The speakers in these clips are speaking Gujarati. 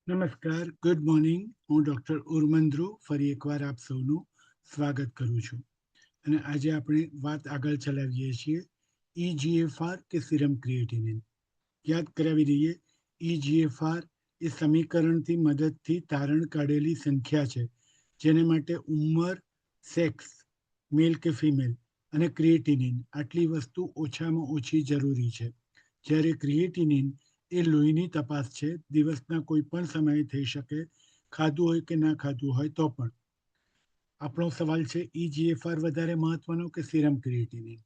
નમસ્કાર, ગુડ મોર્નિંગ. હું ડૉક્ટર ઉર્મંદ્રુ ફરી એકવાર આપ સૌનું સ્વાગત કરું છું. અને આજે આપણે વાત આગળ ચલાવીએ છીએ EGFR કે સિરમ ક્રિએટિનિન. યાદ કરાવી દઈએ, EGFR એ સમીકરણથી મદદથી તારણ કાઢેલી સંખ્યા છે, જેને માટે ઉંમર, સેક્સ, મેલ કે ફિમેલ અને ક્રિએટિનિન આટલી વસ્તુ ઓછામાં ઓછી જરૂરી છે. જ્યારે ક્રિએટિનિન એ લોહીની તપાસ છે, દિવસના કોઈ પણ સમયે થઈ શકે, ખાધું હોય કે ના ખાધું હોય તો પણ. આપણો સવાલ છે, EGFR વધારે મહત્વનો કે સિરમ ક્રિએટિનિન?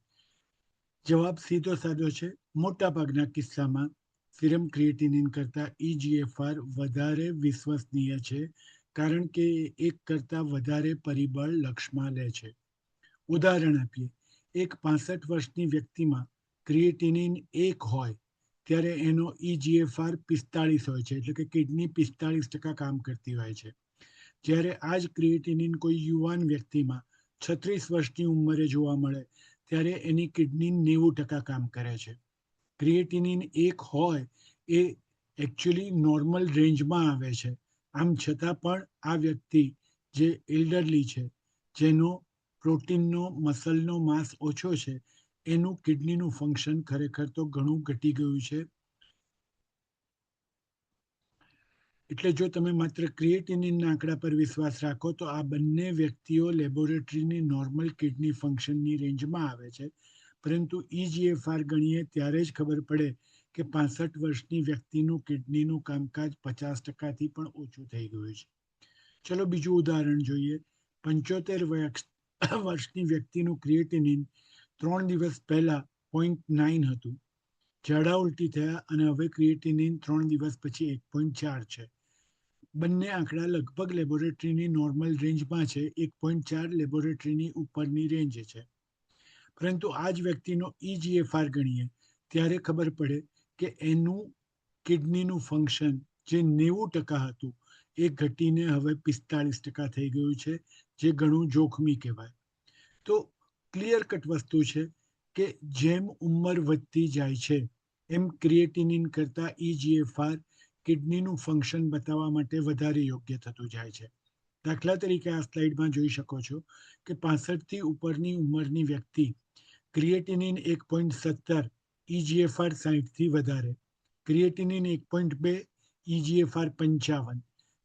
જવાબ સીધો સાદો છે. મોટાભાગના કિસ્સામાં સિરમ ક્રિએટિનિન કરતાં EGFR વધારે વિશ્વસનીય છે, કારણ કે એ એક કરતાં વધારે પરિબળ લક્ષમાં લે છે. ઉદાહરણ આપીએ, એક 65 વર્ષની વ્યક્તિમાં ક્રિએટિનિન 1 હોય ત્યારે એનો EGFR 45 હોય છે, એટલે કે કિડની 45% કામ કરતી હોય છે. જ્યારે આ જ ક્રિએટિનિન કોઈ યુવાન વ્યક્તિમાં 36 વર્ષની ઉંમરે જોવા મળે ત્યારે એની કિડની 90% કામ કરે છે. ક્રિએટિનિન 1 હોય એ એકચ્યુઅલી નોર્મલ રેન્જમાં આવે છે. આમ છતાં પણ આ વ્યક્તિ જે એલ્ડરલી છે, જેનો પ્રોટીનનો મસલનો માસ ઓછો છે, એનું કિડનીનું ફંક્શન ખરેખર તો ઘણું ઘટી ગયું છે. એટલે જો તમે માત્ર ક્રિએટિનિનના આંકડા પર વિશ્વાસ રાખો તો આ બંને વ્યક્તિઓ લેબોરેટરીની નોર્મલ કિડની ફંક્શનની રેન્જમાં આવે છે. પરંતુ EGFR ગણીએ ત્યારે જ ખબર પડે કે 65 વર્ષની વ્યક્તિનું કિડનીનું કામકાજ 50%થી પણ ઓછું થઈ ગયું છે. ચલો બીજું ઉદાહરણ જોઈએ. 75 વર્ષની વ્યક્તિનું ક્રિએટિનિન 3 દિવસ પહેલા 0.9 હતું. ઝાડા ઉલટી થયા અને હવે ક્રિએટિનિન 3 દિવસ પછી 1.4 છે. બંને આંકડા લગભગ લેબોરેટરીની નોર્મલ રેન્જમાં છે. 1.4 લેબોરેટરીની ઉપરની રેન્જ છે. પરંતુ આ જ વ્યક્તિનો EGFR ગણીએ ત્યારે ખબર પડે કે એનું કિડનીનું ફંક્શન જે 90% હતું એ ઘટીને હવે 45% થઈ ગયું છે, જે ઘણું જોખમી કહેવાય. તો ક્લિયર કટ વસ્તુ છે કે જેમ ઉંમર વધતી જાય છે એમ ક્રિએટિનિન કરતાં EGFR કિડનીનું ફંક્શન બતાવવા માટે વધારે યોગ્ય થતું જાય છે. દાખલા તરીકે આ સ્લાઇડમાં જોઈ શકો છો કે 65થી ઉપરની ઉંમરની વ્યક્તિ ક્રિએટિનિન 1.17, EGFR 60થી વધારે, ક્રિએટિનિન 1.2, EGFR 55,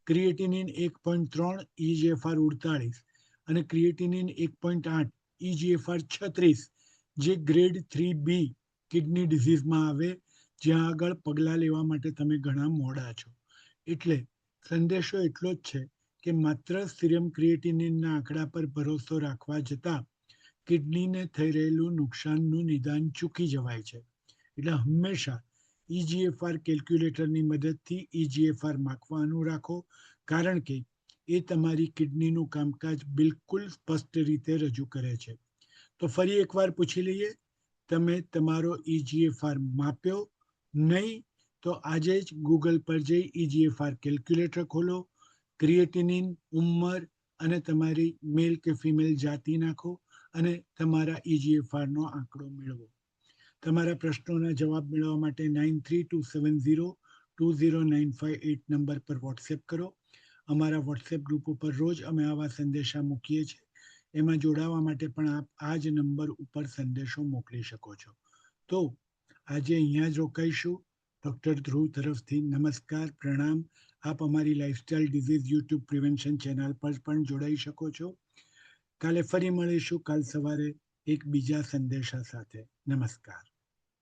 ક્રિએટિનિન 1.3, EGFR 48 અને ક્રિએટિનિન 1.8, EGFR 36, જે ગ્રેડ 3B કિડની ડિઝીઝમાં આવે, જ્યાં આગળ પગલાં લેવા માટે તમે ઘણા મોડા છો. એટલે સંદેશો એટલો જ છે કે માત્ર સિરમ ક્રિએટિનિનના આંકડા પર ભરોસો રાખવા જતાં કિડનીને થઈ રહેલું નુકસાનનું નિદાન ચૂકી જવાય છે. એટલે હંમેશા EGFR કેલ્ક્યુલેટરની મદદથી EGFR માપવાનું રાખો, કારણ કે એ તમારી કિડનીનું કામકાજ બિલકુલ સ્પષ્ટ રીતે રજૂ કરે છે. તો ફરી એકવાર પૂછી લઈએ, તમે તમારો EGFR માપ્યો? નહીં તો આજે જ ગૂગલ પર જઈ EGFR કેલ્ક્યુલેટર ખોલો, ક્રિએટિનિન, ઉંમર અને તમારી મેલ કે ફિમેલ જાતિ નાખો અને તમારા EGFRનો આંકડો મેળવો. તમારા પ્રશ્નોના જવાબ મેળવવા માટે 9327020958 નંબર પર વોટ્સએપ કરો. અમારા વોટ્સએપ ગ્રુપ ઉપર રોજ અમે આવા સંદેશા મૂકીએ છીએ. એમાં જોડાવા માટે પણ આપ આ જ નંબર ઉપર સંદેશો મોકલી શકો છો. તો આજે અહીંયા જ રોકાઈશું. ડૉક્ટર ધ્રુવ તરફથી નમસ્કાર, પ્રણામ. આપ અમારી lifestyle disease YouTube prevention channel પર પણ જોડાઈ શકો છો. કાલે ફરી મળીશું, કાલ સવારે એક બીજા સંદેશા સાથે. નમસ્કાર.